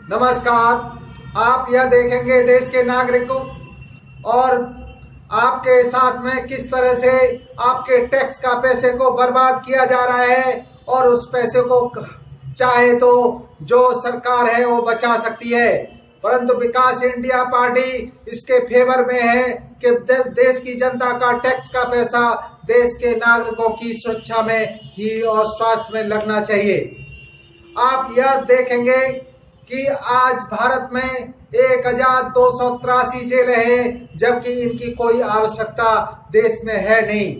नमस्कार। आप यह देखेंगे देश के नागरिकों और आपके साथ में किस तरह से आपके टैक्स का पैसे को बर्बाद किया जा रहा है और उस पैसे को चाहे तो जो सरकार है वो बचा सकती है, परंतु विकास इंडिया पार्टी इसके फेवर में है कि देश की जनता का टैक्स का पैसा देश के नागरिकों की सुरक्षा में ही और स्वास्थ्य में लगना चाहिए। आप यह देखेंगे कि आज भारत में 1283 जेलें हैं, जबकि इनकी कोई आवश्यकता देश में है नहीं,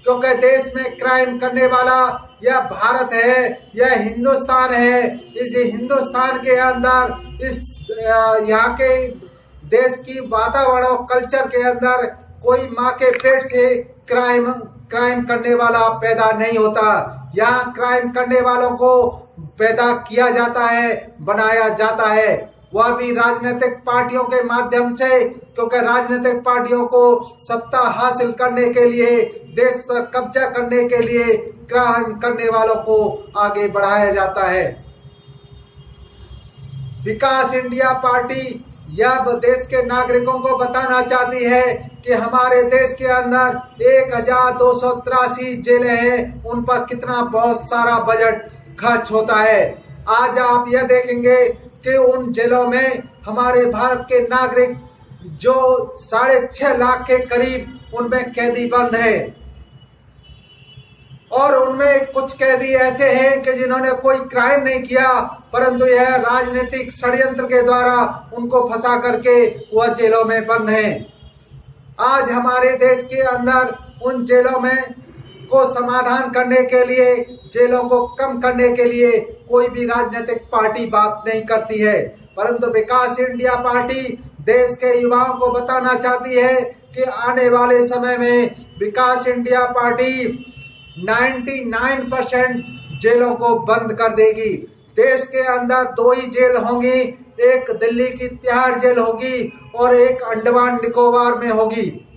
क्योंकि देश में क्राइम करने वाला यह भारत है, यह हिंदुस्तान है। इस हिंदुस्तान के अंदर इस यहाँ के देश की वातावरण और कल्चर के अंदर कोई माँ के पेट से क्राइम करने वाला पैदा नहीं होता। यहाँ क्राइम करने वालों को पैदा किया जाता है, बनाया जाता है, वह भी राजनीतिक पार्टियों के माध्यम से, क्योंकि राजनीतिक पार्टियों को सत्ता हासिल करने के लिए, देश पर कब्जा करने के लिए क्राइम करने वालों को आगे बढ़ाया जाता है। विकास इंडिया पार्टी यह देश के नागरिकों को बताना चाहती है कि हमारे देश के अंदर 1283 जेलें हैं, उन पर कितना बहुत सारा बजट खर्च होता है। आज आप यह देखेंगे कि उन जेलों में हमारे भारत के नागरिक जो 6.5 लाख के करीब उनमें कैदी बंद है, और उनमें कुछ कैदी ऐसे हैं कि जिन्होंने कोई क्राइम नहीं किया, परंतु यह राजनीतिक षड्यंत्र के द्वारा उनको फंसा करके वह जेलों में बंद हैं। आज हमारे देश के अंदर उन जेलों में को समाधान करने के लिए, जेलों को कम करने के लिए कोई भी राजनीतिक पार्टी बात नहीं करती है, परंतु विकास इंडिया पार्टी देश के युवाओं को बताना चाहती है कि आने वाले समय में विकास इंडिया पार्टी 99% जेलों को बंद कर देगी। देश के अंदर 2 ही जेल होंगी, एक दिल्ली की तिहाड़ जेल होगी और एक अंडमान निकोबार में होगी।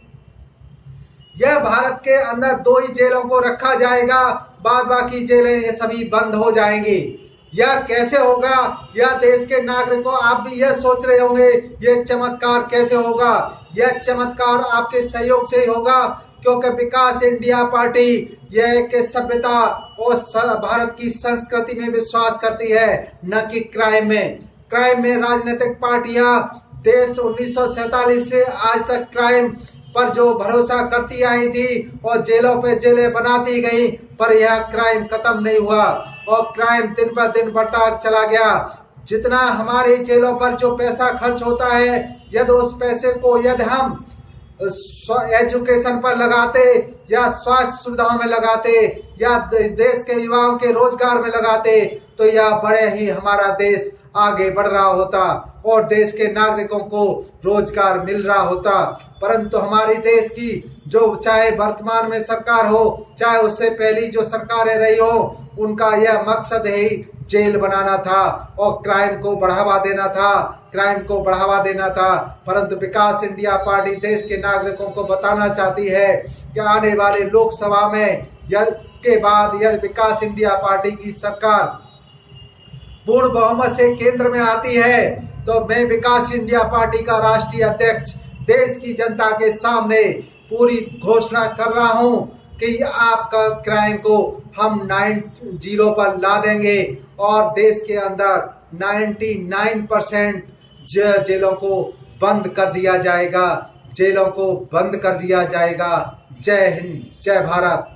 यह भारत के अंदर 2 ही जेलों को रखा जाएगा, बाद बाकी जेलें ये सभी बंद हो जाएंगी। यह कैसे होगा? यह देश के नागरिकों, आप भी यह सोच रहे होंगे यह चमत्कार कैसे होगा। यह चमत्कार आपके सहयोग से ही होगा, क्योंकि विकास इंडिया पार्टी यह कि सभ्यता और भारत की संस्कृति में विश्वास करती है, न कि क्राइम में। क्राइम में राजनीतिक पार्टियां देश 1947 से आज तक क्राइम पर जो भरोसा करती आई थी और जेलों पे जेलें बनाती गई, पर यह क्राइम खत्म नहीं हुआ और क्राइम दिन पर दिन बढ़ता चला गया। जितना हमारे जेलों पर जो पैसा खर्च होता है, यदि उस पैसे को यदि हम एजुकेशन पर लगाते या स्वास्थ्य सुविधाओं में लगाते या देश के युवाओं के रोजगार में लगाते, तो यह बड़े ही हमारा देश आगे बढ़ रहा होता और देश के नागरिकों को रोजगार मिल रहा होता। परंतु हमारे देश की जो चाहे वर्तमान में सरकार हो, चाहे उससे पहली जो सरकारें रही हो, उनका यह मकसद ही जेल बनाना था और क्राइम को बढ़ावा देना था। परंतु विकास इंडिया पार्टी देश के नागरिकों को बताना चाहती है कि आने वाले लोकसभा में के बाद यदि विकास इंडिया पार्टी की सरकार पूर्ण बहुमत से केंद्र में आती है, तो मैं विकास इंडिया पार्टी का राष्ट्रीय अध्यक्ष देश की जनता के सामने पूरी घोषणा कर रहा हूं कि आपका क्राइम को हम 90 पर ला देंगे और देश के अंदर 99% जेलों को बंद कर दिया जाएगा। जय हिंद, जय भारत।